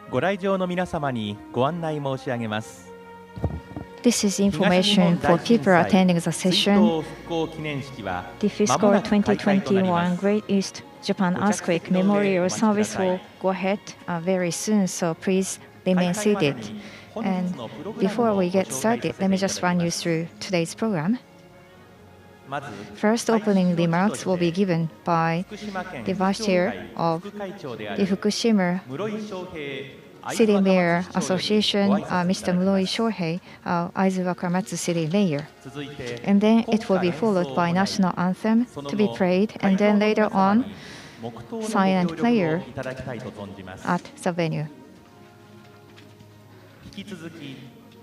ご来場の皆様にご案内申し上げます。 This is information for people attending the session. The fiscal 2021 Great East Japan Earthquake Memorial Service will go ahead very soon, so please remain seated. And before we get started, let me just run you through today's program. First, opening remarks will be given by the Vice Chair of the Fukushima City Mayor Association, Mr. Muroi Shohei, Aizu Wakamatsu City Mayor. And then it will be followed by national anthem to be played, and then later on, silent prayer at the venue.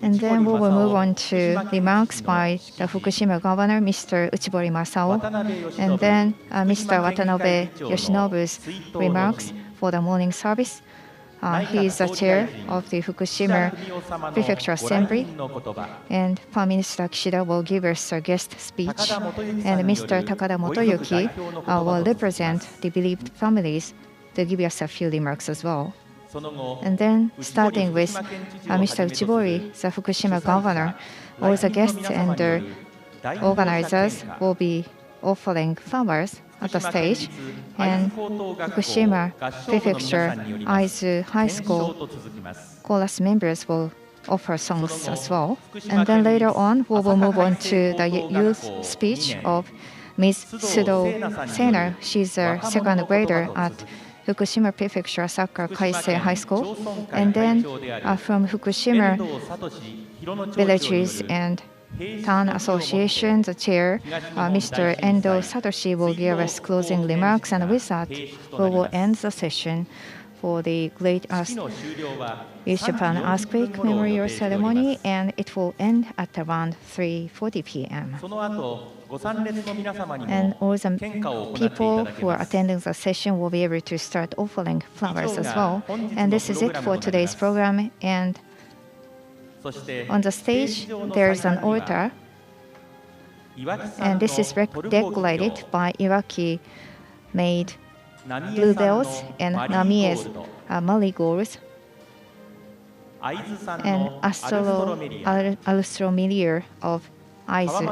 And then we will move on to remarks by the Fukushima Governor, Mr. Uchibori Masao, and then Mr. Watanabe Yoshinobu's remarks for the morning service. He is the chair of the Fukushima Prefecture Assembly, and Prime Minister Kishida will give us a guest speech, and Mr. Takada Motoyuki will represent the bereaved families to give us a few remarks as well. And then, starting with Mr. Uchibori, the Fukushima governor, all the guests and the organizers will be offering flowers at the stage, and Fukushima Prefecture Aizu High School chorus members will offer songs as well. And then later on, we will move on to the youth speech of Ms. Sudo Sena. She's a second grader at Fukushima Prefecture Sakura Kaisei High School. And then from Fukushima villages and Town Association, the chair, Mr. Endo Satoshi, will give us closing remarks, and with that, we will end the session for the Great East Japan Earthquake Memorial Ceremony, and it will end at around 3:40 p.m. And all the people who are attending the session will be able to start offering flowers as well. And this is it for today's program. And on the stage, there is an altar, and this is decorated by Iwaki-made bluebells and Namie's marigolds, and Alstromelier of Aizu,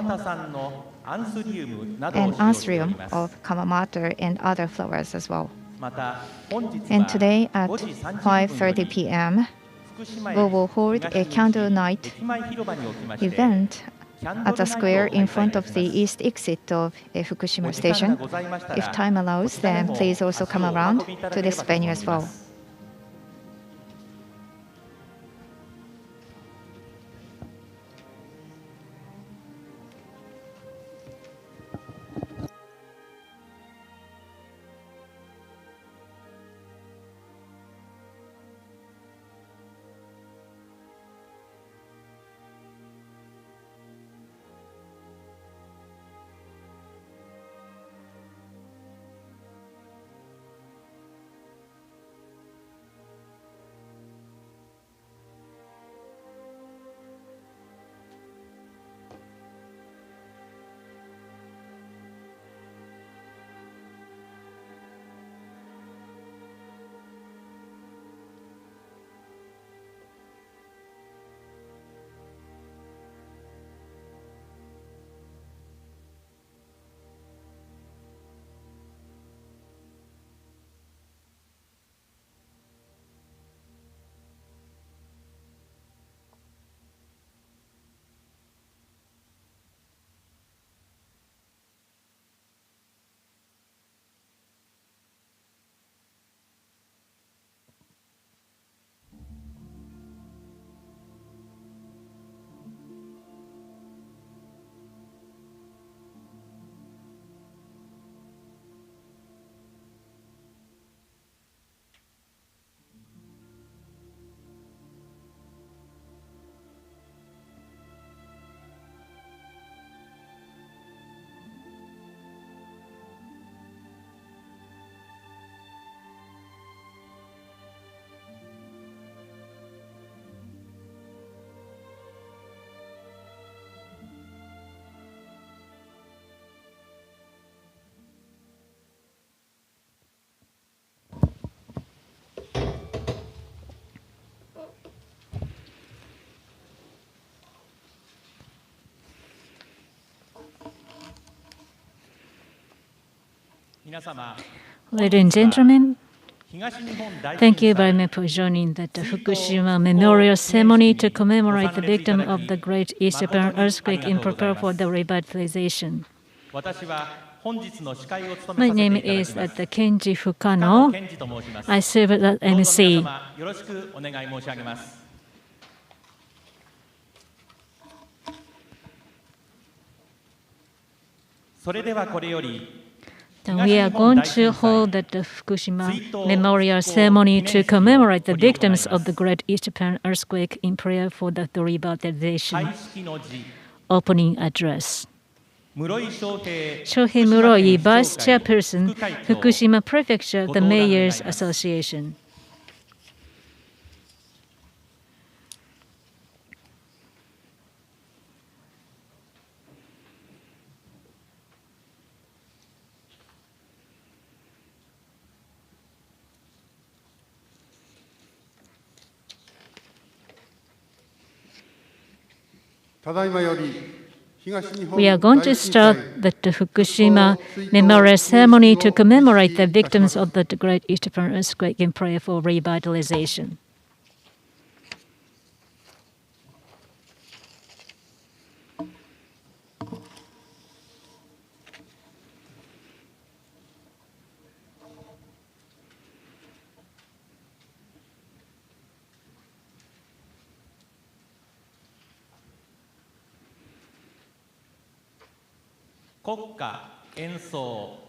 and Anthurium of Kamamater, and other flowers as well. And today at 5:30 p.m., we will hold a candle night event at the square in front of the east exit of Fukushima Station. If time allows, then please also come around to this venue as well. Ladies and gentlemen, thank you very much for joining the Fukushima Memorial Ceremony to commemorate the victim of the Great East Japan earthquake and prepare for the revitalization. My name is Kenji Fukano. I serve as MC. それではこれより We are going to hold the Fukushima Memorial Ceremony to commemorate the victims of the Great East Japan earthquake in prayer for the revitalization. Opening address. Shohei Muroi, Vice Chairperson, Fukushima Prefecture, the Mayors Association. We are going to start the Fukushima Memorial Ceremony to commemorate the victims of the Great East Japan earthquake in prayer for revitalization.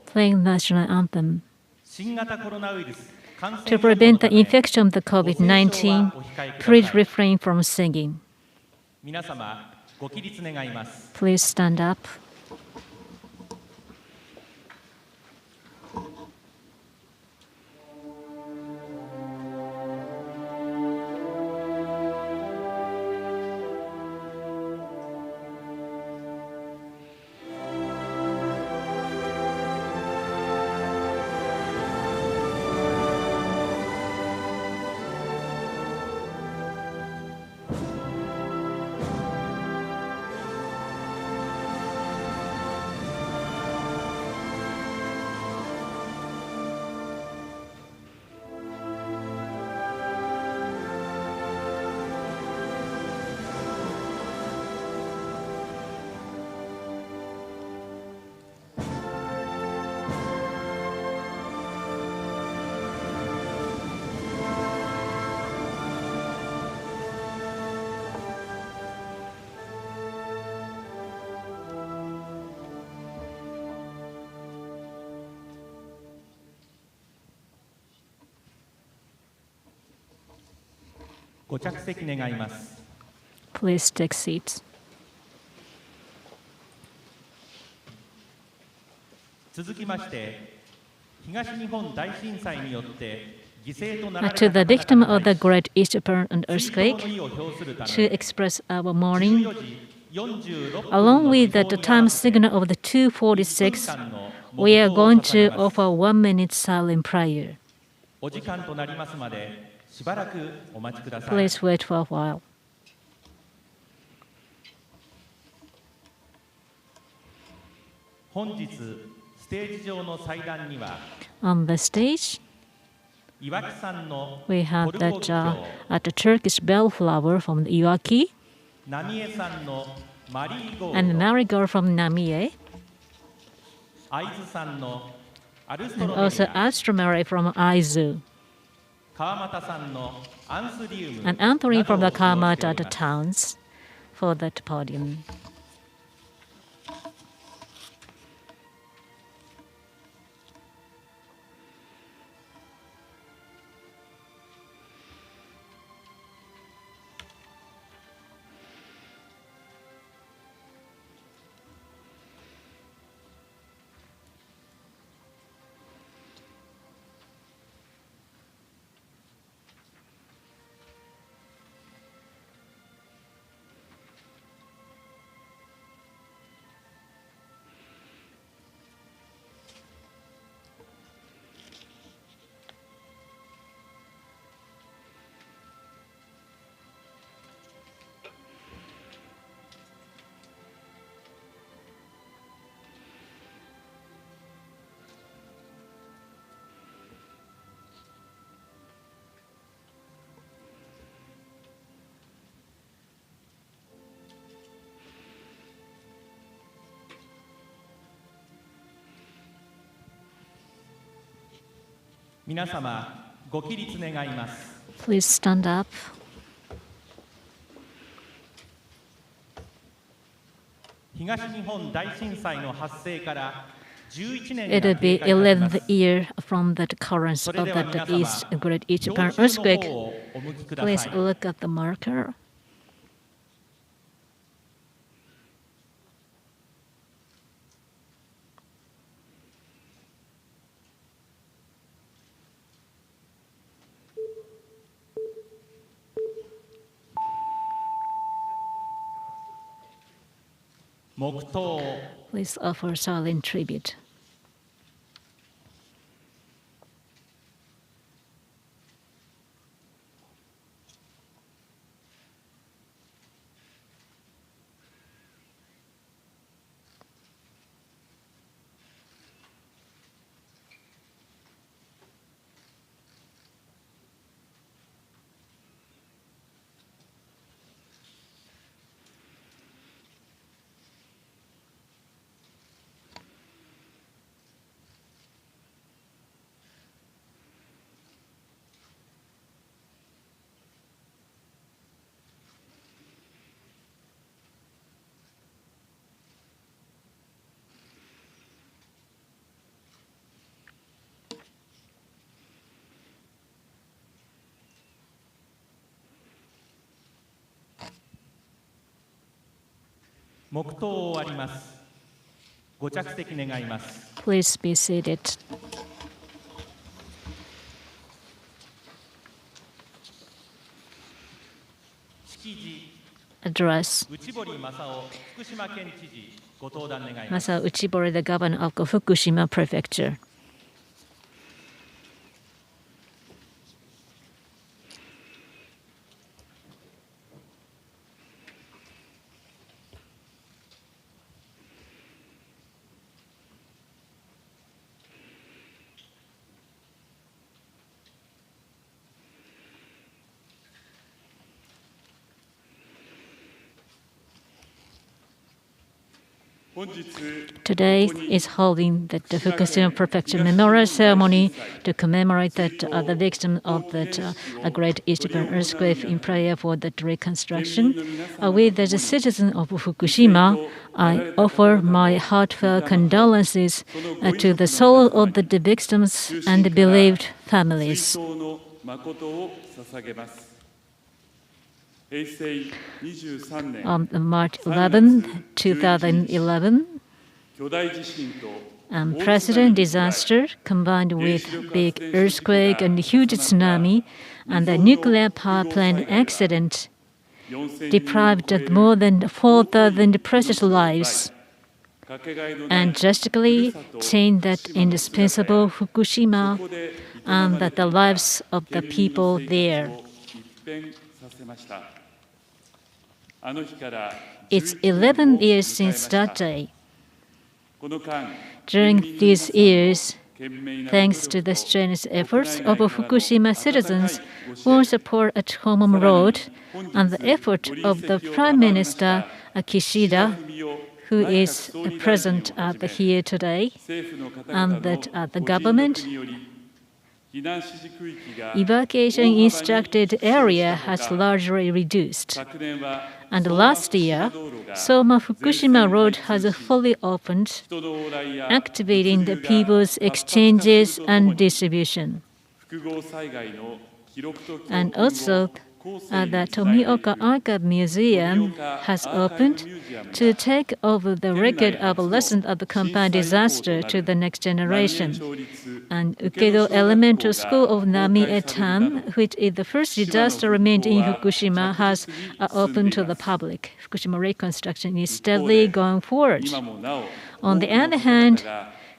Playing national anthem. To prevent the infection of the COVID-19, please refrain from singing. Please stand up. Please take seats. 続きまして、東日本大震災によって犠牲となられ To た the 方々 victim of the に Great East Japan 追悼 earthquake, の意を表するた to め express our mourning, 14時46分 along の with 時 the 報に合 time わせて signal of the 1 2:46, 分間の we are 黙祷を going 捧げ to ます offer 1 minute silent prayer. お時間となりますまでしばらくお待ちください Please wait for a while. 本日ステージ上の祭壇には On the stage, 岩木山の we have トルコ that ギキョ at the Turkish bellflower from Iwaki ウ浪江山のマリーゴー and ルド marigold from Namie, 会津山のアルスト and ロメリ also ア Astromary from Aizu, 川俣山のアンスリウム and Anthony など from を the 使用して Kamata お at り the ます towns for that podium. 皆様、ご起立願います。Please stand up. 東日本大震災の発生から11年 It'll が be 経過いたしま 11th す。 year from the occurrence それ of では the 皆様、 Great East 教 Japan 習の earthquake. 方をお向きくだ Please さい。 look at the marker. 黙祷。 Please offer silent tribute. 黙祷を終わります。ご着席願います。 Please be seated. 式辞。 Address. 内堀正夫福島県知事、ご登壇願います。 Masao Uchibori, the governor of Fukushima Prefecture. Today is holding the Fukushima Prefecture Memorial Ceremony to commemorate the victim of the Great East Japan earthquake in prayer for the reconstruction. We, as a citizen of Fukushima, I offer my heartfelt condolences to the soul of the victims and the bereaved families. On March 11, 2011, unprecedented disaster combined with big earthquake and huge tsunami and a nuclear power plant accident deprived more than 4,000 precious lives and drastically changed that indispensable Fukushima and the lives of the people there. It's 11 years since that day. During these years, thanks to the strenuous efforts of Fukushima citizens who support at home road and the effort of the Prime Minister Kishida, who is present here today, and that the government, evacuation instructed area has largely reduced. And last year, Soma Fukushima Road has fully opened, activating the people's exchanges and distribution. And also, the Tomioka Archive Museum has opened to take over the record of lessons of the compound disaster to the next generation. And Ukedo Elementary School of Nami-Etam, which is the first disaster remained in Fukushima, has opened to the public. Fukushima reconstruction is steadily going forward. On the other hand,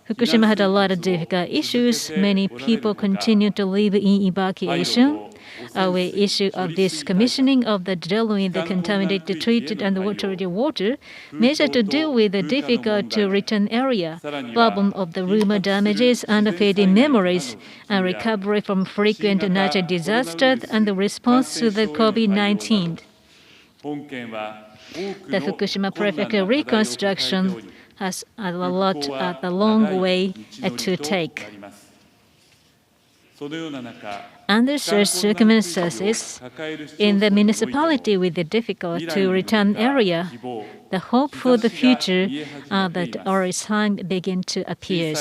Fukushima had a lot of difficult issues. Many people continue to live in evacuation. We issue of decommissioning of the drilling the contaminated, treated, and treated water, measure to deal with the difficult to return area, problem of the rumor damages and fading memories, and recovery from frequent natural disasters, and the response to the COVID-19. The Fukushima Prefecture reconstruction has a long way to take. Under such circumstances, in the municipality with the difficult to return area, the hope for the future are that our sign begin to appear.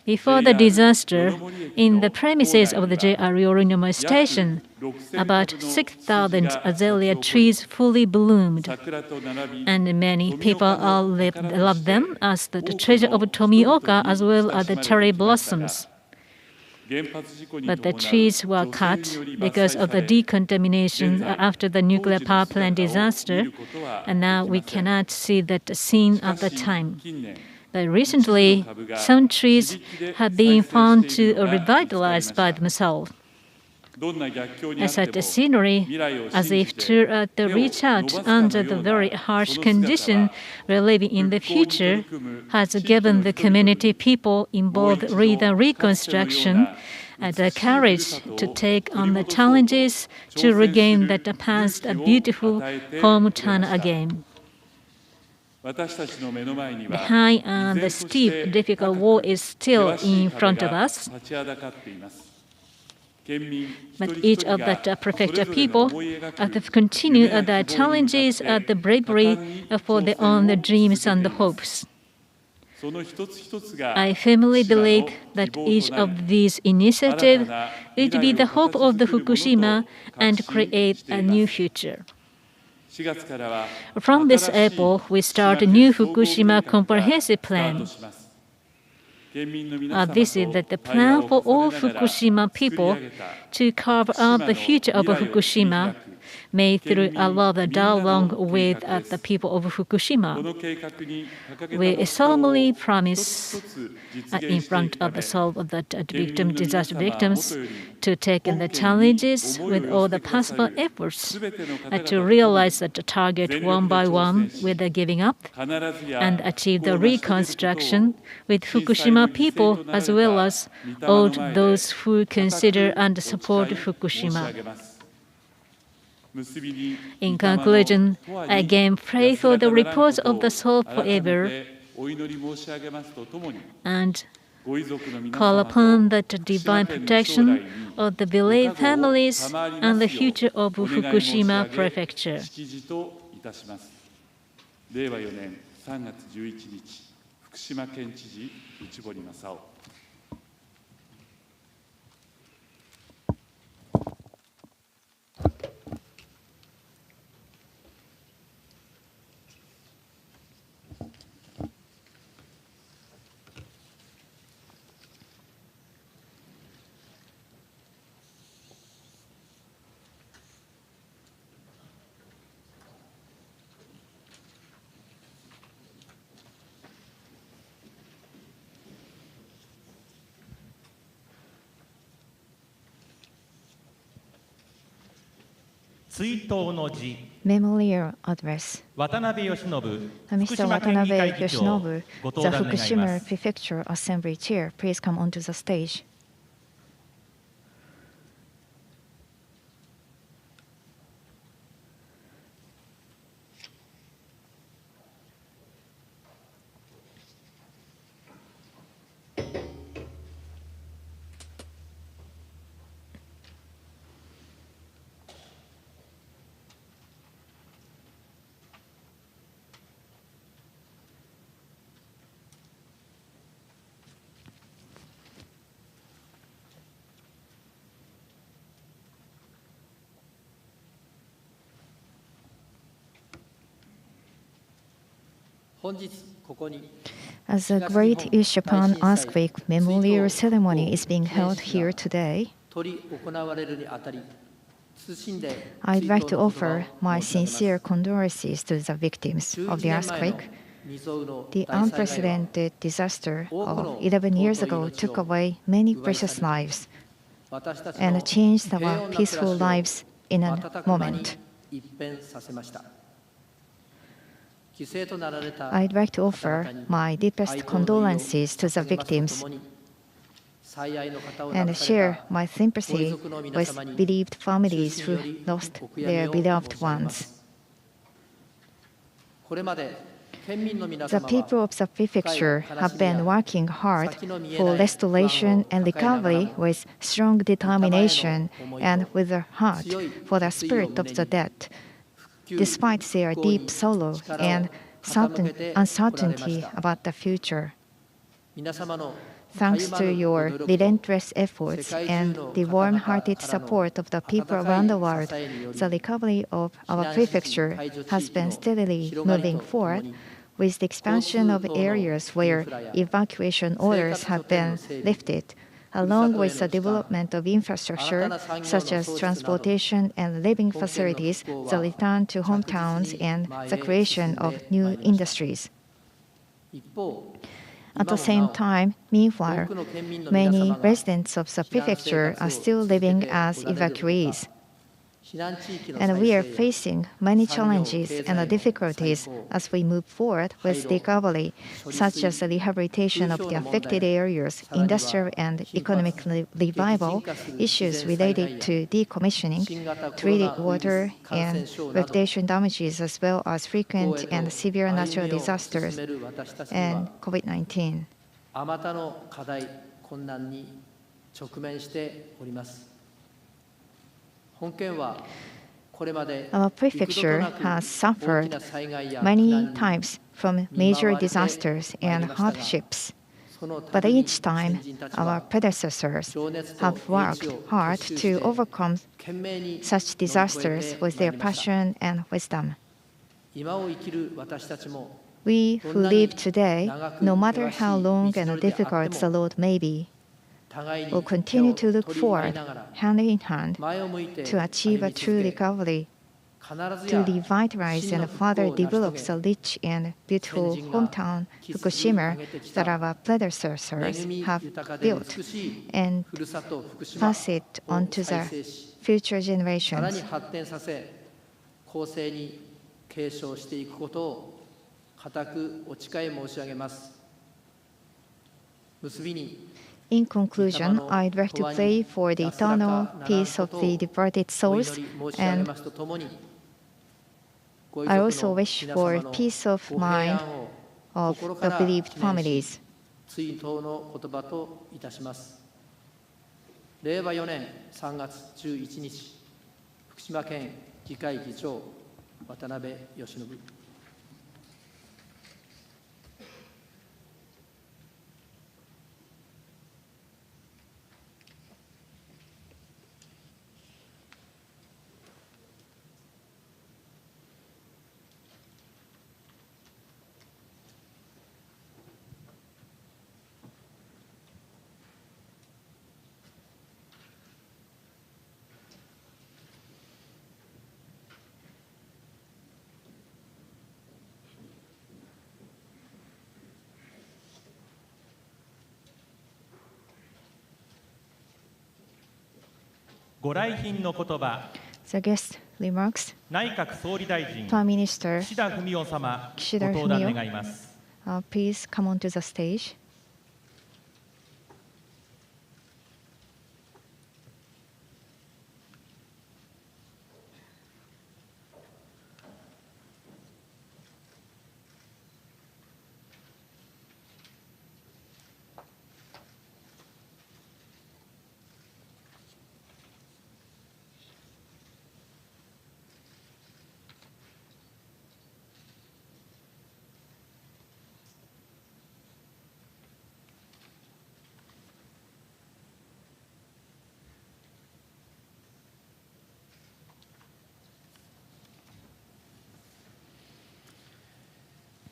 Before the disaster, in the premises of the JR Yorinomo Station, about 6,000 azalea trees fully bloomed, and many people love them as the treasure of Tomioka as well as the cherry blossoms. But the trees were cut because of the decontamination after the nuclear power plant disaster, and now we cannot see that scene at the time. But recently, some trees have been found to revitalize by themselves. Such a scenery, as if to reach out under the very harsh condition we're living in the future, has given the community people involved with the reconstruction the courage to take on the challenges to regain that past beautiful hometown again. The high and the steep, difficult wall is still in front of us. But each of the prefecture people have continued their challenges the bravery for their own dreams and hopes. I firmly believe that each of these initiatives will be the hope of the Fukushima and create a new future. From this April, we start a new Fukushima comprehensive plan. This is the plan for all Fukushima people to carve out the future of Fukushima, made through a lot of dialogue with the people of Fukushima. We solemnly promise in front of the soul of the disaster victims to take in the challenges with all the possible efforts to realize the target one by one without giving up and achieve the reconstruction with Fukushima people as well as all those who consider and support Fukushima. In conclusion, I again pray for the repose of the soul forever and call upon the divine protection of the bereaved families and the future of Fukushima Prefecture. 令和4年3月11日、福島県知事内堀正夫。Memorial address. Mr. Watanabe Yoshinobu, the Fukushima Prefecture Assembly Chair, please come onto the stage. As a Great East Japan Earthquake Memorial Ceremony is being held here today, I'd like to offer my sincere condolences to the victims of the earthquake. The unprecedented disaster of 11 years ago took away many precious lives and changed our peaceful lives in a moment. I'd like to offer my deepest condolences to the victims and share my sympathy with bereaved families who lost their beloved ones. The people of the prefecture have been working hard for restoration and recovery with strong determination and with a heart for the spirit of the dead, despite their deep sorrow and uncertainty about the future. Thanks to your relentless efforts and the warm-hearted support of the people around the world, the recovery of our prefecture has been steadily moving forward, with the expansion of areas where evacuation orders have been lifted, along with the development of infrastructure such as transportation and living facilities, the return to hometowns, and the creation of new industries. At the same time, meanwhile, many residents of the prefecture are still living as evacuees. And we are facing many challenges and difficulties as we move forward with recovery, such as the rehabilitation of the affected areas, industrial and economic revival, issues related to decommissioning, treated water, and reputation damages, as well as frequent and severe natural disasters, and COVID-19. Our prefecture has suffered many times from major disasters and hardships, but each time our predecessors have worked hard to overcome such disasters with their passion and wisdom. We who live today, no matter how long and difficult the road may be, will continue to look forward, hand in hand, to achieve a true recovery, to revitalize and further develop the rich and beautiful hometown Fukushima that our predecessors have built, and pass it on to the future generations. In conclusion, I'd like to pray for the eternal peace of the departed souls, and I also wish for peace of mind of the bereaved families. 令和4年3月11日、福島県議会議長渡辺義信。ご来賓の言葉。 The guest remarks. 内閣総理大臣 Prime Minister 岸田文雄様、ご Kishida 登壇 Fumio, 願います。 please come onto the stage.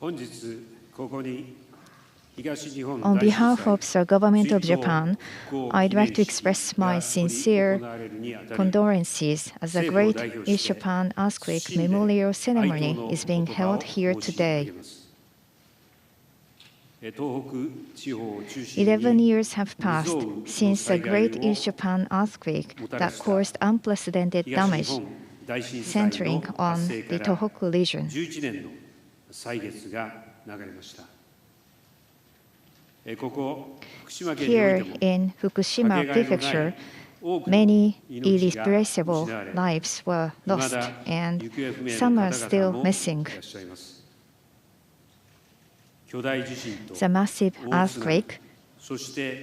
On behalf of the government of Japan, I'd like to express my sincere condolences as a great East Japan earthquake memorial ceremony is being held here today. 11 years have passed since the Great East Japan earthquake that caused unprecedented damage, centering on the Tohoku region. Here in Fukushima Prefecture, many irreplaceable lives were lost, and some are still missing. the massive earthquake,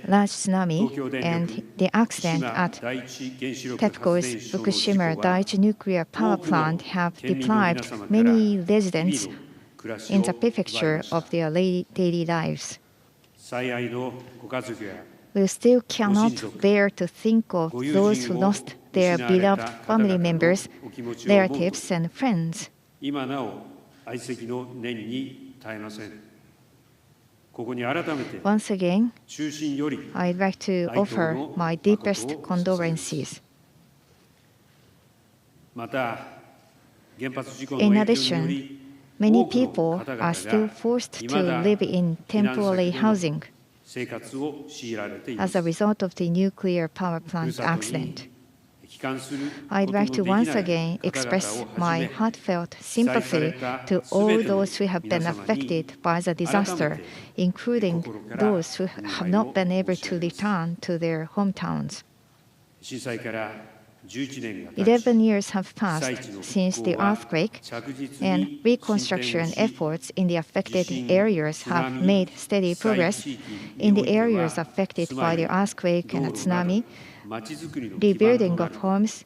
large tsunami, and the accident at TEPCO's Fukushima Daiichi nuclear power plant have deprived many residents in the prefecture of their daily lives. We still cannot bear to think of those who lost their beloved family members, relatives, and friends. Once again, I'd like to offer my deepest condolences. In addition, many people are still forced to live in temporary housing as a result of the nuclear power plant accident. I'd like to once again express my heartfelt sympathy to all those who have been affected by the disaster, including those who have not been able to return to their hometowns. 11 years have passed since the earthquake, and reconstruction efforts in the affected areas have made steady progress. In the areas affected by the earthquake and tsunami, rebuilding of homes,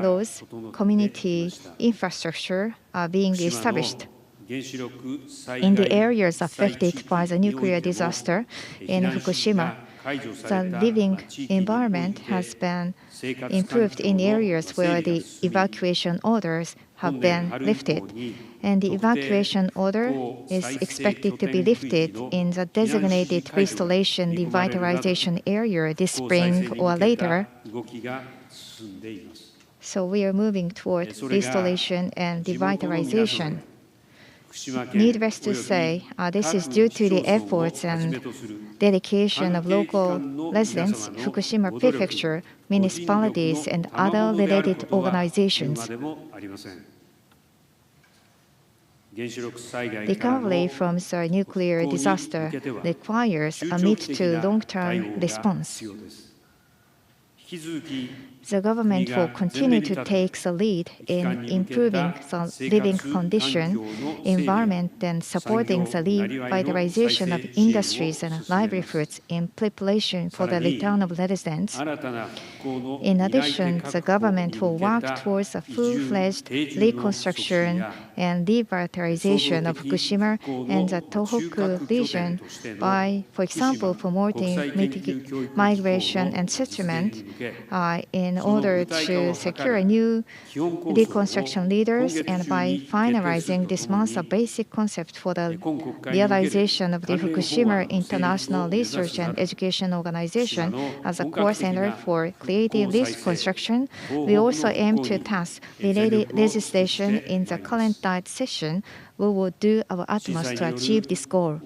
roads, community infrastructure are being established. In the areas affected by the nuclear disaster in Fukushima, the living environment has been improved in areas where the evacuation orders have been lifted, and the evacuation order is expected to be lifted in the designated restoration revitalization area this spring or later. So we are moving toward restoration and revitalization. Needless to say, this is due to the efforts and dedication of local residents, Fukushima Prefecture, municipalities, and other related organizations. Recovery from the nuclear disaster requires a mid to long-term response. The government will continue to take the lead in improving the living condition, environment, and supporting the revitalization of industries and livelihoods in preparation for the return of residents. In addition, the government will work towards a full-fledged reconstruction and revitalization of Fukushima and the Tohoku region by, for example, promoting migration and settlement in order to secure new reconstruction leaders, and by finalizing this month a basic concept for the realization of the Fukushima International Research and Education Organization as a core center for creative reconstruction. We also aim to pass related legislation in the current Diet session. We will do our utmost to achieve this goal.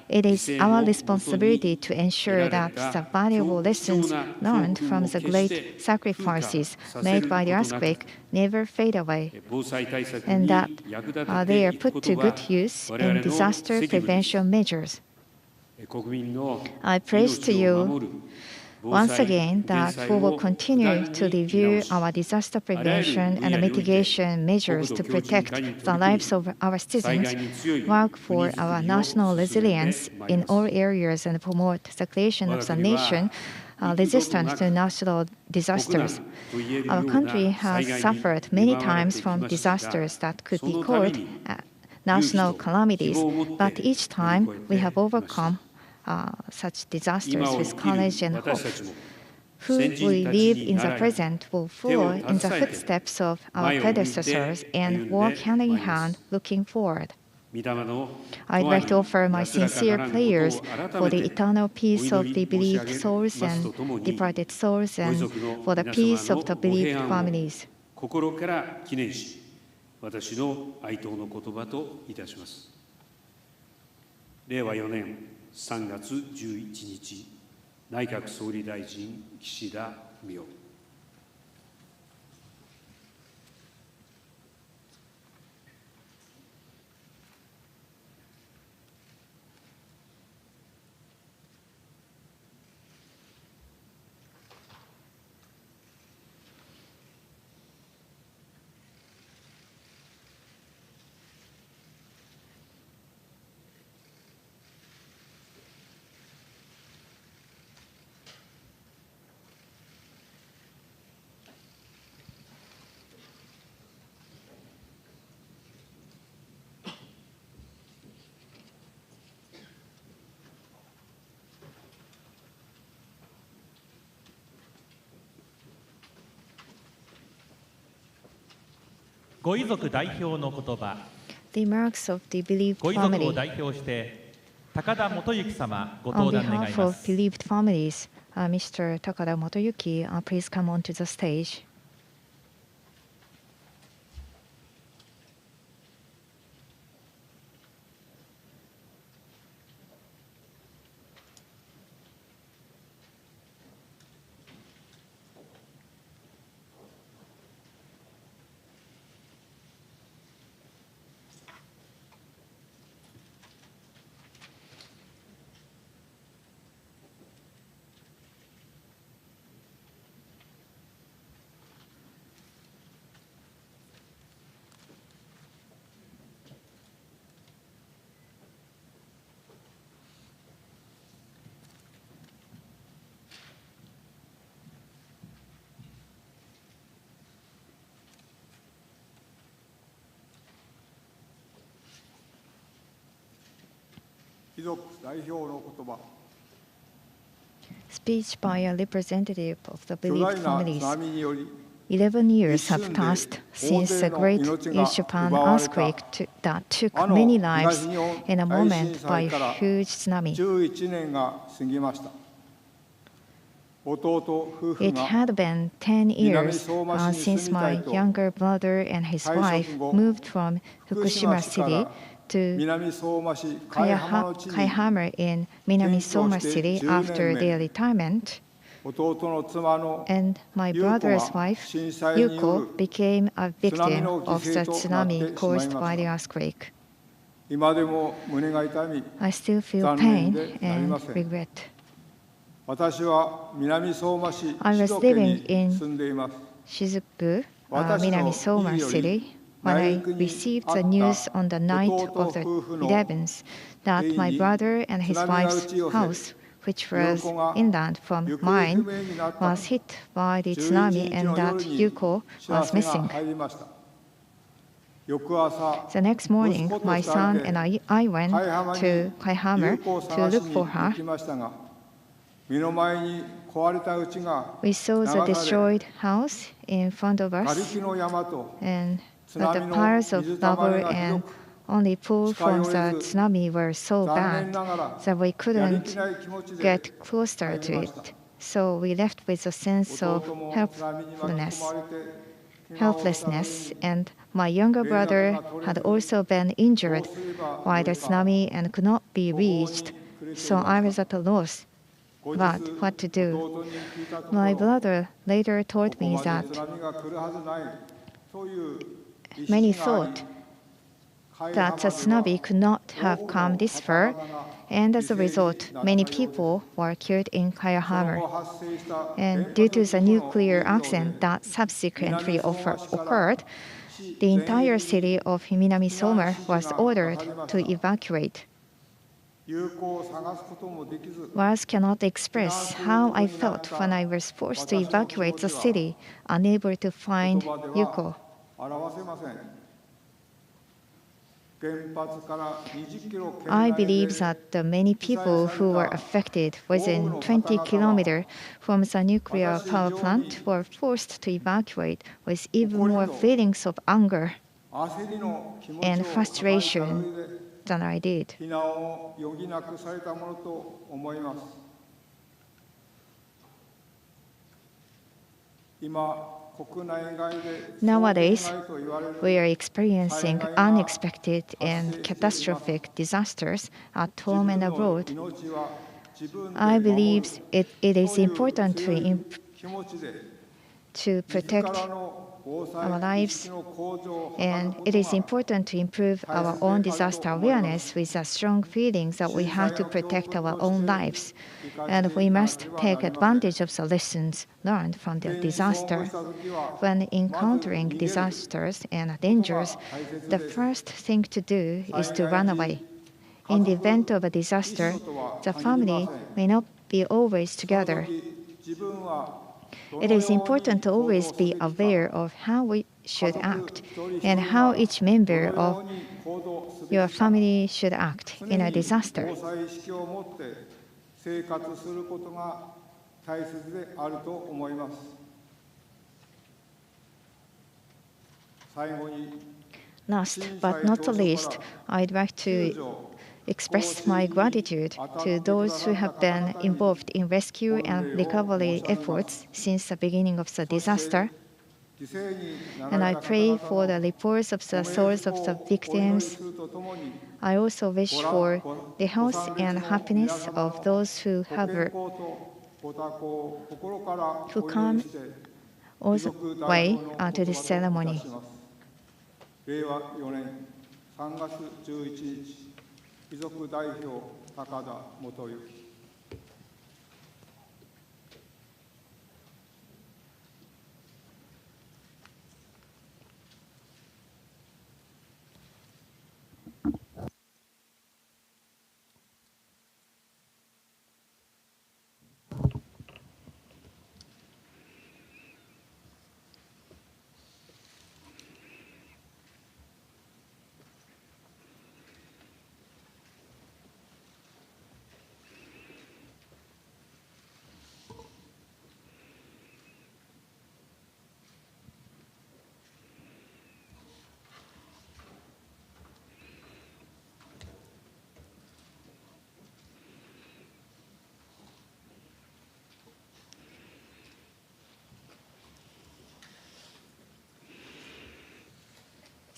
It is our responsibility to ensure that the valuable lessons learned from the great sacrifices made by the earthquake never fade away, and that they are put to good use in disaster prevention measures. I praise to you once again that we will continue to review our disaster prevention and mitigation measures to protect the lives of our citizens, work for our national resilience in all areas, and promote the creation of the nation resistant to natural disasters. Our country has suffered many times from disasters that could be called national calamities, but each time we have overcome such disasters with courage and hope. Who we live in the present will follow in the footsteps of our predecessors and work hand in hand looking forward. I'd like to offer my sincere prayers for the eternal peace of the bereaved souls and departed souls, and for the peace of the bereaved families. 心から記念し、私の哀悼の言葉といたします。令和4年3月11日、内閣総理大臣岸田文雄。ご遺族代表の言葉。 The remarks of the bereaved ご遺族を family. 代表して高田元幸様ご On 登壇願い behalf ま of す。 bereaved families, Mr. Takada Motoyuki, please come onto the stage. 遺族代表の言葉。 Speech by a representative of the 巨大 bereaved な津 families. 波により 11 years have passed since the great East Japan earthquake that took many lives in a moment by a huge tsunami. 11年が過ぎました。弟夫婦 It が had been 10 years since my younger brother and his wife moved from Fukushima city to 南相馬市貝浜の地に Kaihama in Minamisoma city after their retirement. 弟の妻の And my 優子 brother's が wife, 震災による Yuko, became a victim of the 津波の犠牲となって tsunami caused しまい by ま the した。 earthquake. 今でも胸が痛み、 I still feel 残念 pain でなりま and せん。 regret. 私は南相馬市 I 静 was 家 living に in 住んでいます。 Shizuku, 私の Minamisoma 家より city, when I 内陸に received あっ the た news on the night 弟 of the 夫婦の 11th that 家 my に brother and his 津波が wife's 打ち寄せ house, which was 優子が inland from 行方不 mine, 明になった was hit by the 11 tsunami 日 and の that 夜に Yuko 知 was らせが missing. 入りました。翌朝、 The next morning, 息子と my 二人 son で and I went 貝浜に to Kaihama 優子を to 探し look に for 行 her. きましたが、目の前に壊れた家が We saw the 流され destroyed house in front of 瓦 us, 礫の山と and 津 but 波 the の piles of 水たまり rubble がひど and く、 only pool from the 近寄れず tsunami were so 残 bad 念ながら that we やりき couldn't ない気持ちで get closer 帰 to りま it. した。 So we left with a sense of 弟も津波に巻き込まれて怪我をした上に helplessness, and my younger brother had also been injured by the tsunami and could not be reached, so I was at a loss. 後日 But what to do? 弟に聞いたとこ My ろ、 brother later こ told こ me まで that 津波が来るはずないという意 many 識があり thought 貝 that 浜 the では tsunami could not have come this far, 多くの方々が and as a 犠牲に result, なった many ようです。 people were killed in その後 Kaihama. 発生した And 原 due to 発 the 事故の nuclear 影響 accident で that subsequently 南相馬市から occurred, 市 the 全 entire 域に city of Minamisoma 避難指示 was が ordered 出されま to した evacuate. 有効を探すこともできず、 Words cannot express how I felt when I was forced to evacuate the city, unable to 言 find 葉で Yuko. は表せません。原発から20キロ圏 I 内で believe that the many people who were affected within 20 kilometers from the nuclear power plant were forced to evacuate with even more feelings of anger 焦りの気持ち and を抱えた frustration 上で than I did. 避難を余儀なくされたものと思います。今、国内外で Nowadays, 想定外と言われる We are experiencing unexpected and catastrophic disasters at home and 自分の abroad. 命は自分で I 守る believe it is そういう important 強い to 気持ちで to 自 protect らの防 our 災意 lives, 識の向上を図る and こ it と is が important to improve our own disaster awareness with a strong feeling that we have to protect our own lives, and we must take advantage of the lessons learned from the disaster. When encountering disasters and dangers, the first thing to do is to run away. In the event of a disaster, the family may not be always その together. 時自分は It is important to always be aware of how we should act and how each member of your family should act in a disaster. 防災意識を持って生活することが大切であると思います。Last but not least, I'd like to express my gratitude to those who have been involved in rescue and recovery efforts since the beginning of the disaster. And I pray for the reports of the souls of the victims. I also wish for the health and happiness of those who come all the way to this ceremony. 令和4年3月11日、遺族代表高田元幸。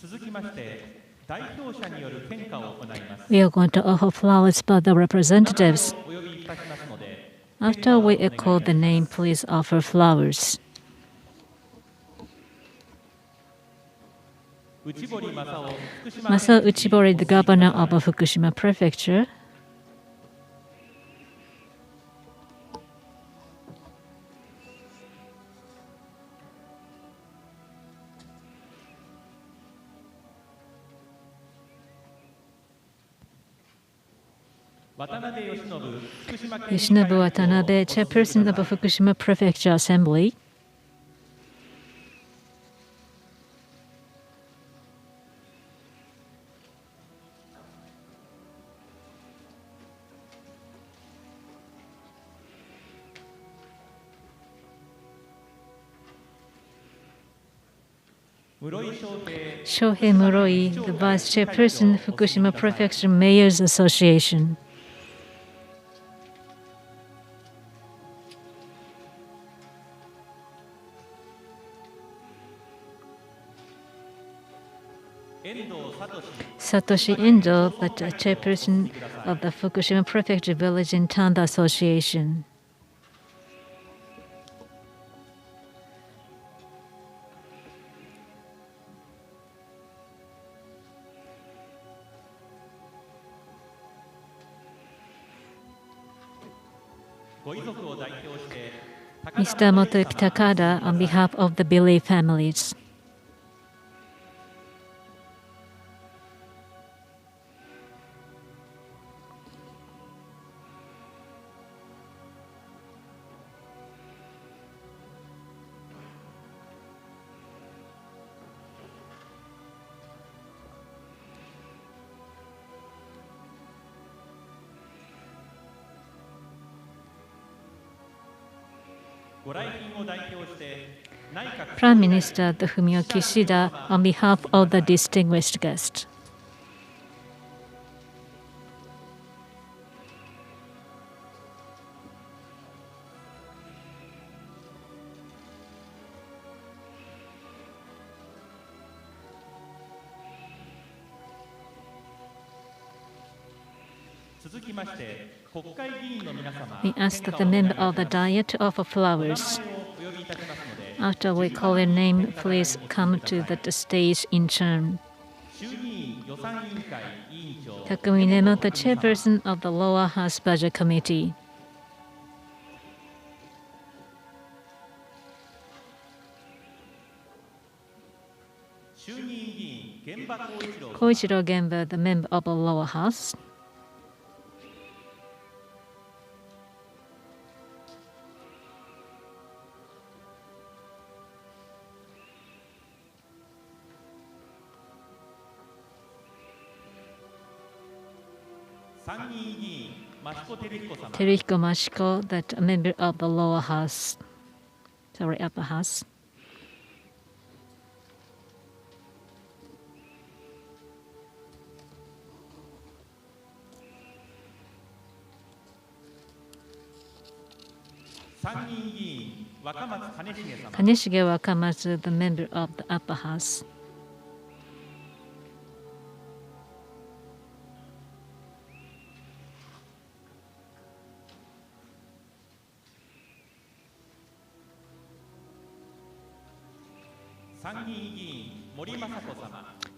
続きまして代表者による献花を行います。 We are going to offer flowers by the representatives. お呼びいたしますので After we echo the name, please offer flowers. 内堀正夫福島 Masao Uchibori, the governor of Fukushima Prefecture. Yoshinobu Watanabe, chairperson of Fukushima Prefecture Assembly. Shohei Muroi, the vice chairperson, Fukushima Prefecture Mayors Association. Satoshi Endo, the chairperson of the Fukushima Prefecture Village in Tanda Association. Mr. Motoyuki Takada, on behalf of the Billy families. Prime Minister Fumio Kishida, on behalf of the distinguished guest. We ask that the member of the Diet to offer flowers. After we call your name, please come to the stage in turn. Takumi Nemo, the chairperson of the Lower House Budget Committee. Koichiro Genba, the member of the Lower House. Terihiko Mashiko, that a member of the lower house, upper house. Kaneshige Wakamatsu, the member of the upper house.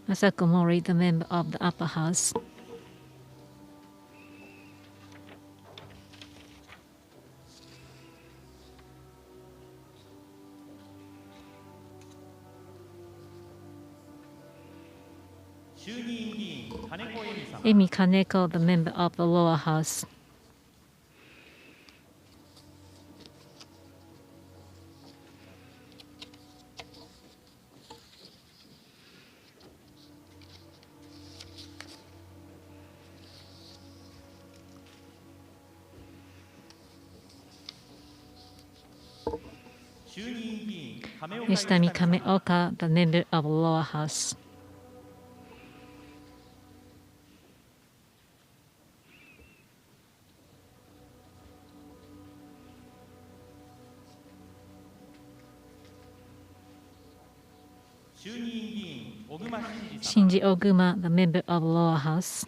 Masako Mori, the member of the upper house. Emi Kaneko, the member of the lower house. Yoshitami Kameoka, the member of lower house. Shinji Oguma, the member of lower house.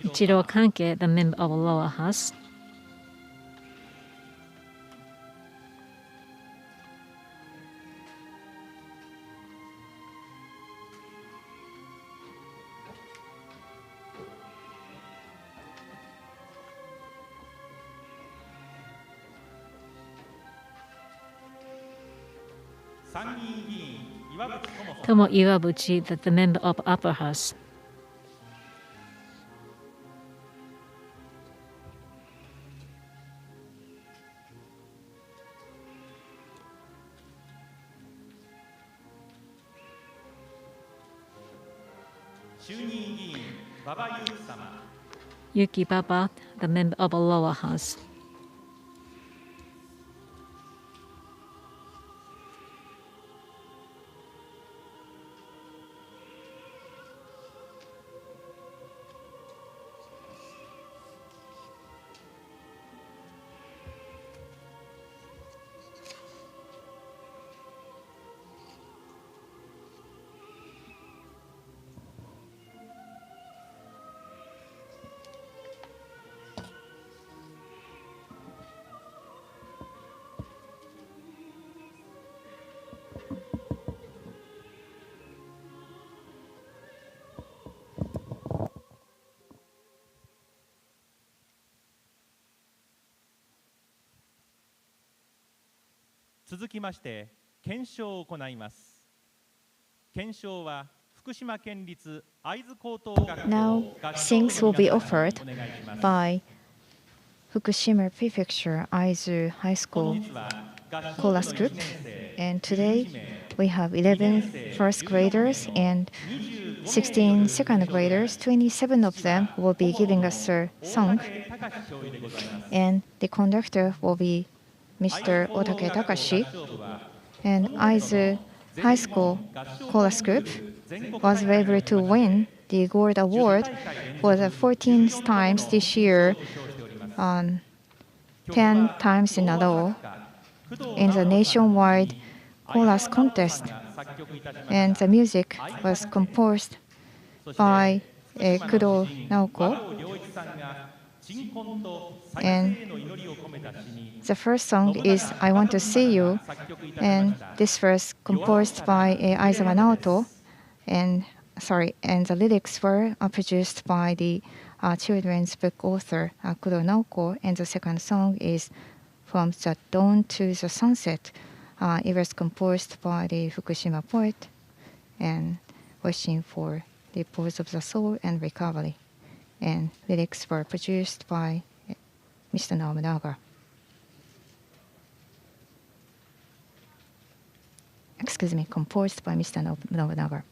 Ichiro Kanke, the member of lower house. Tomo Iwabuchi, the member of upper house. Yuki Baba, the member of a lower house. Now, things will be offered by Fukushima Prefecture Aizu High School Chorus Group. And today, we have 11 first graders and 16 second graders. 27 of them will be giving us a song. And the conductor will be Mr. Otake Takashi. And Aizu High School Chorus Group was able to win the gold award for the 14th times this year, 10 times in a row in the nationwide chorus contest. And the music was composed by Kudo Naoko. And the first song is I Want to See You, and this was composed by Aizawa Naoto, and the lyrics were produced by the children's book author Kudo Naoko, and the second song is From the Dawn to the Sunset. It was composed by the Fukushima poet, and wishing for the pose of the soul and recovery. And lyrics were produced by Mr. Nobunaga. Excuse me, composed by Mr. Nobunaga.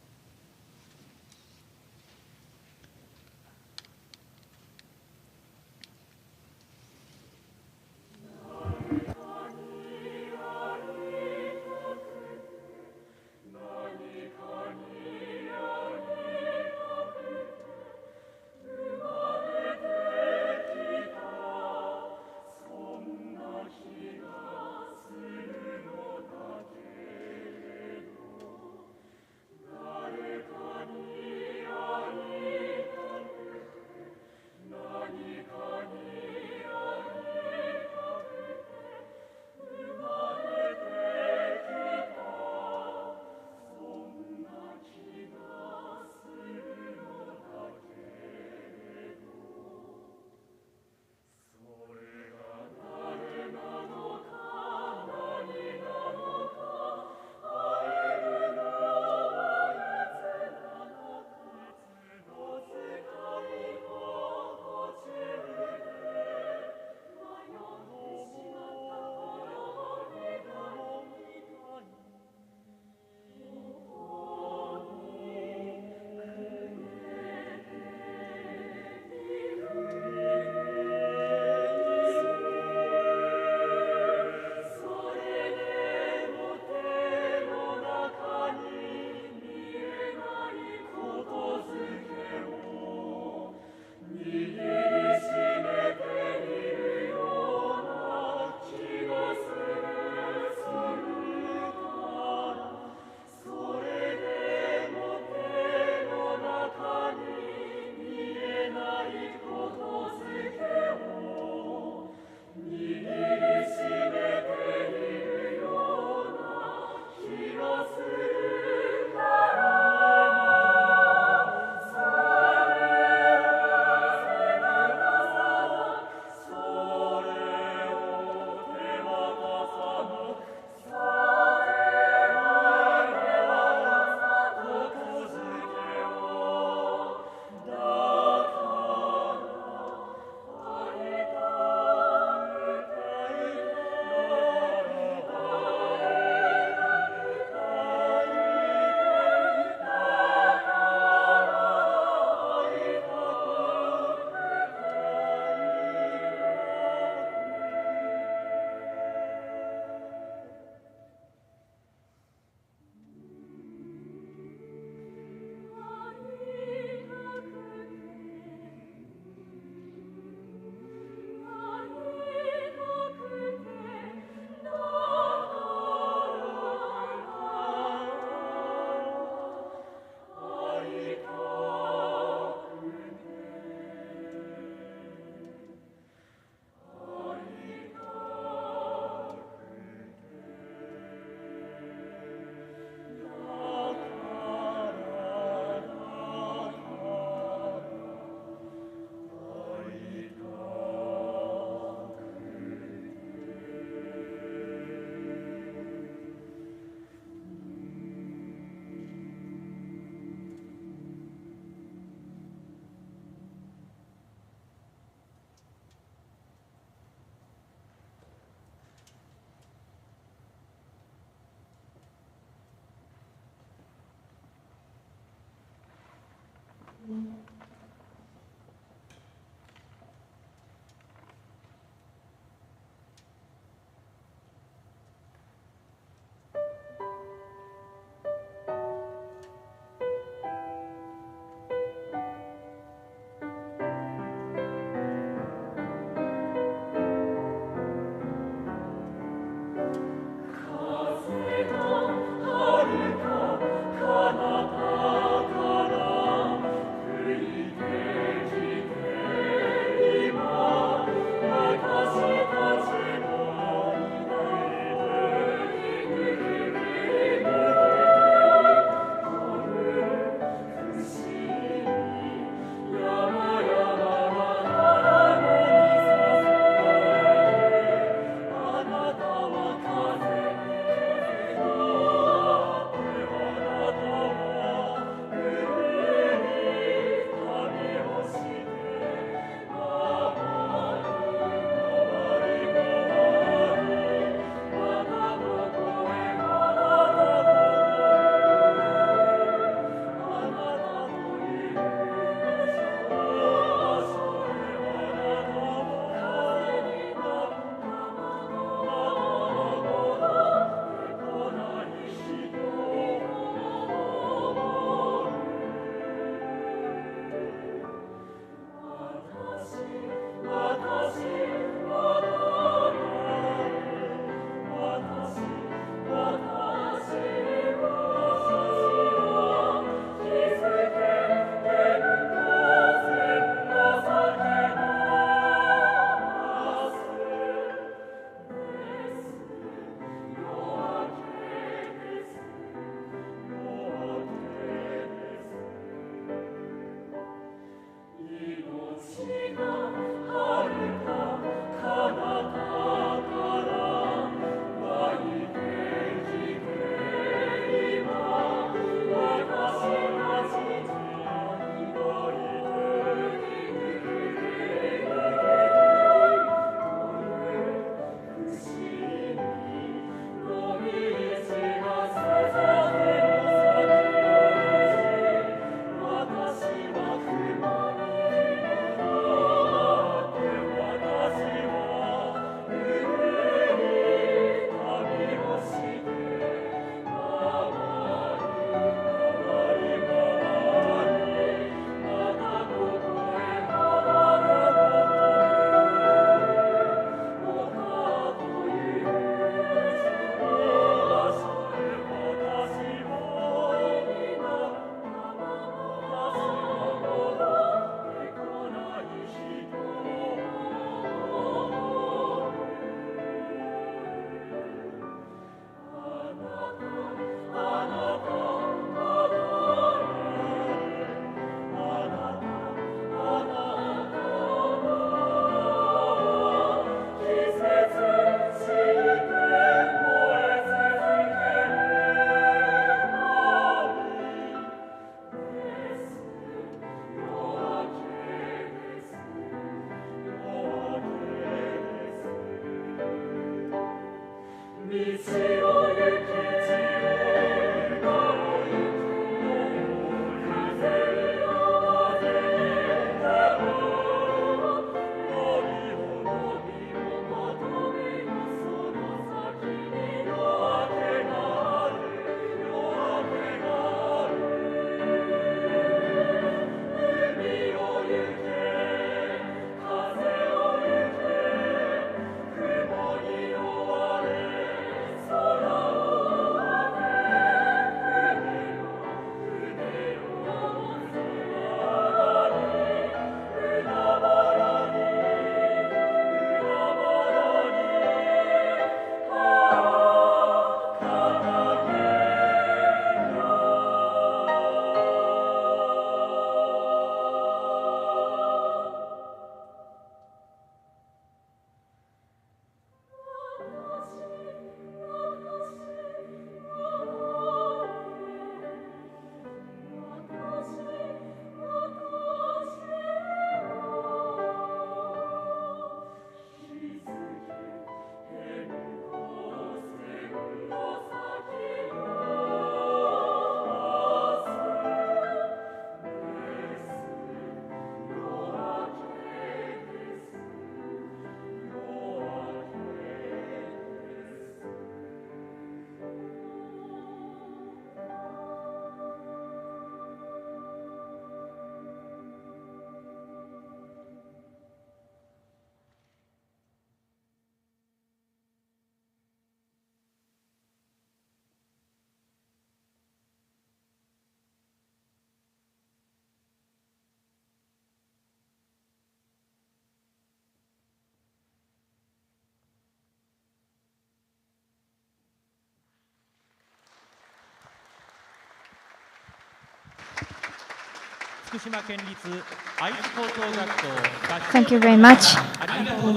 Thank you very much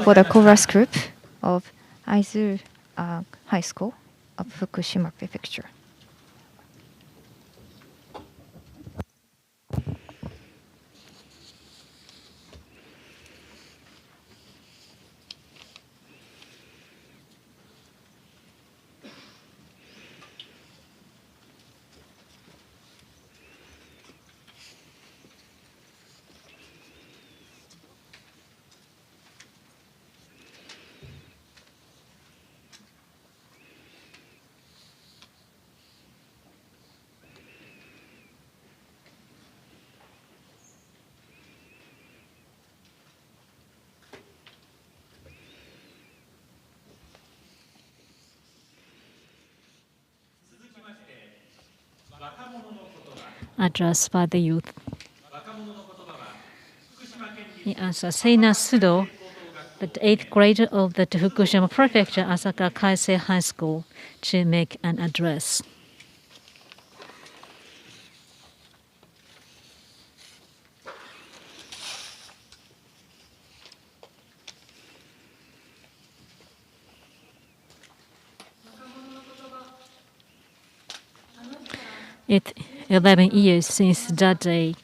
for the chorus group of Aizu High School of Fukushima Prefecture. Address by the youth. He answers Seina Sudo, the 8th grader of the Fukushima Prefecture Asaka Kaisei High School, to make an address. It's 11 years since that day.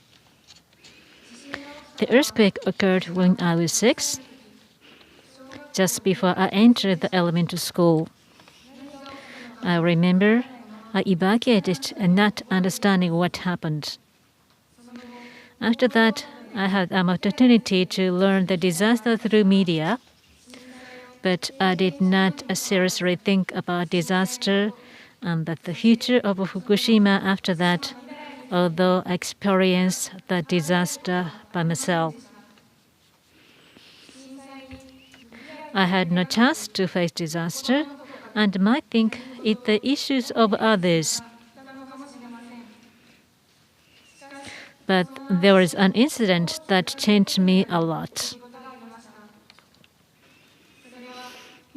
The earthquake occurred when I was 6, just before I entered the elementary school. I remember I evacuated and not understanding what happened. After that, I had an opportunity to learn the disaster through media, but I did not seriously think about disaster and that the future of Fukushima after that, although I experienced the disaster by myself. I had no chance to face disaster and might think it the issues of others. But there was an incident that changed me a lot.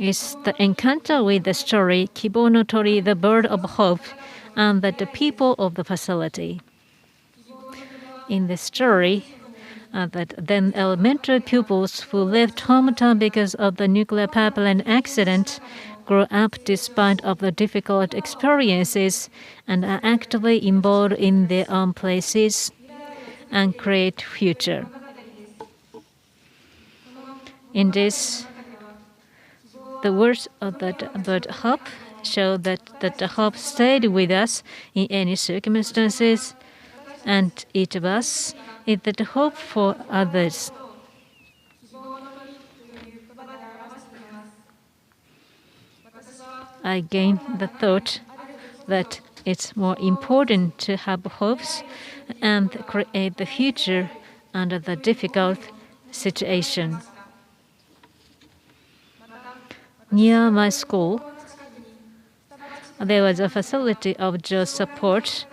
It's the encounter with the story Kibo no Tori, the bird of hope, and the people of the facility. In the story, that then elementary pupils who left hometown because of the nuclear power plant accident grow up despite of the difficult experiences and are actively involved in their own places and create future. In this, the words of that bird hope show that the hope stayed with us in any circumstances, and each of us is the hope for others. I gained the thought that it's more important to have hopes and create the future under the difficult situation. Near my school, there was a facility of just support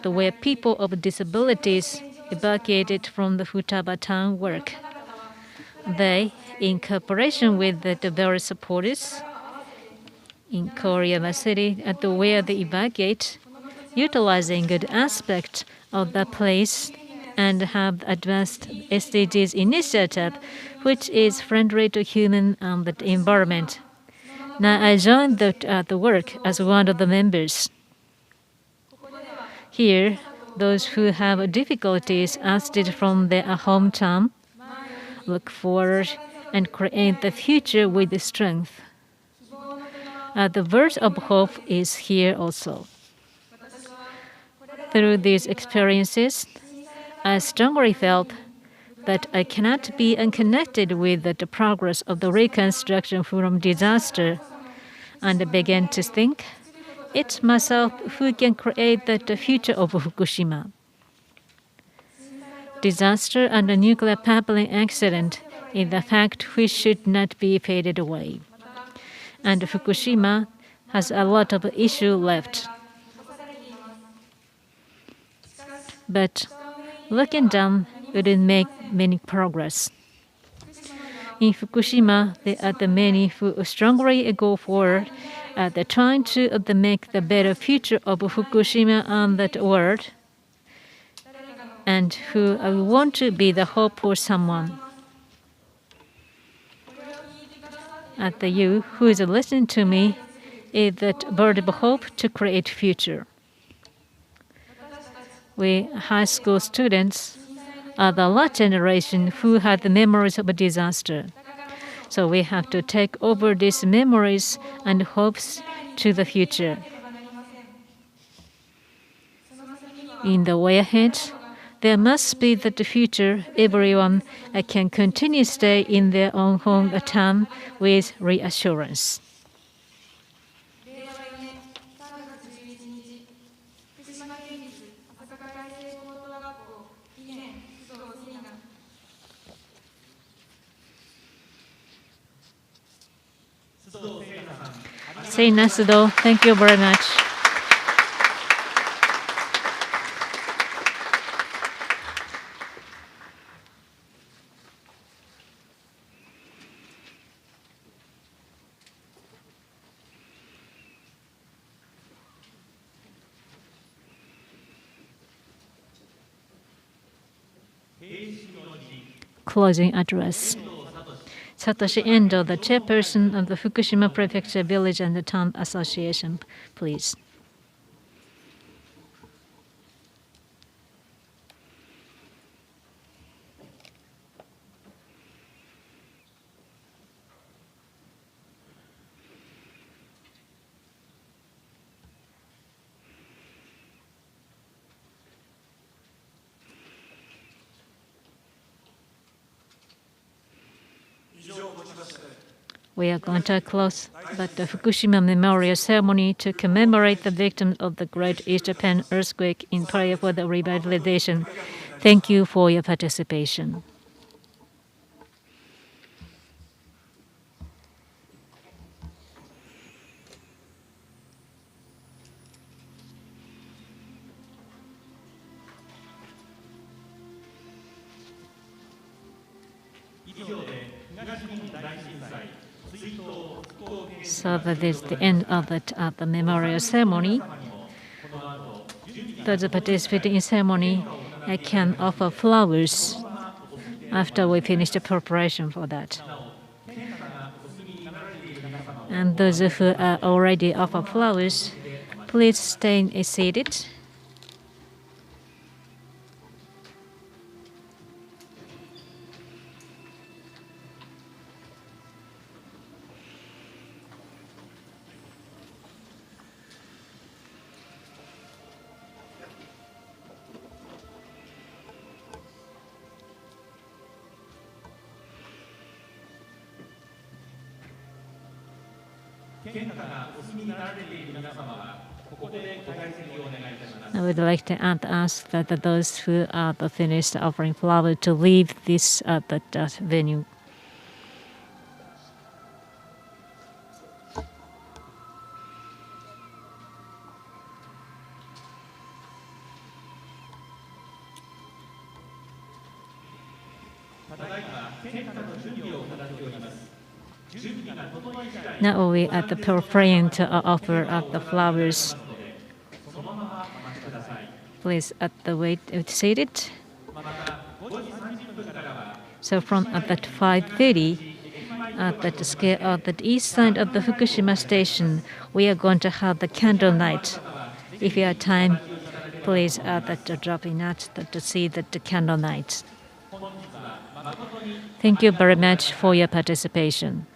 where people of disabilities evacuated from the Futaba town work. They, in cooperation with the various supporters in Koriyama City where they evacuate, utilizing good aspects of the place and have advanced SDGs initiative, which is friendly to human and the environment. Now I joined the work as one of the members. Here, those who have difficulties ousted from their hometown look forward and create the future with strength. The verse of hope is here also. Through these experiences, I strongly felt that I cannot be unconnected with the progress of the reconstruction from disaster, and I began to think, it's myself who can create the future of Fukushima. Disaster and the nuclear power plant accident is the fact which should not be faded away. And Fukushima has a lot of issue left. But looking down wouldn't make many progress. In Fukushima, there are the many who strongly go forward they're trying to make the better future of Fukushima and that world. and who want to be the hope for someone. At the you who is listening to me is that bird of hope to create future. We high school students are the last generation who had the memories of a disaster. So we have to take over these memories and hopes to the future. In the way ahead, there must be that the future everyone can continue to stay in their own hometown with reassurance. Seina Sudo, thank you very much. Closing address. Satoshi Endo, the chairperson of the Fukushima Prefecture Village and the Town Association, please. We are going to close the Fukushima Memorial Ceremony to commemorate the victims of the Great East Japan earthquake in prayer for the revitalization. Thank you for your participation. So that is the end of the memorial ceremony. Those participating in ceremony can offer flowers after we finish the preparation for that. And those who are already offer flowers, please stay seated. I would like to ask that those who are finished offering flowers to leave this venue. Now we are preparing to offer up the flowers. Please wait seated. So from at 5:30 at the scale of the east side of the Fukushima station, we are going to have the candle night. If you have time, please drop in to see the candle night. Thank you very much for your participation.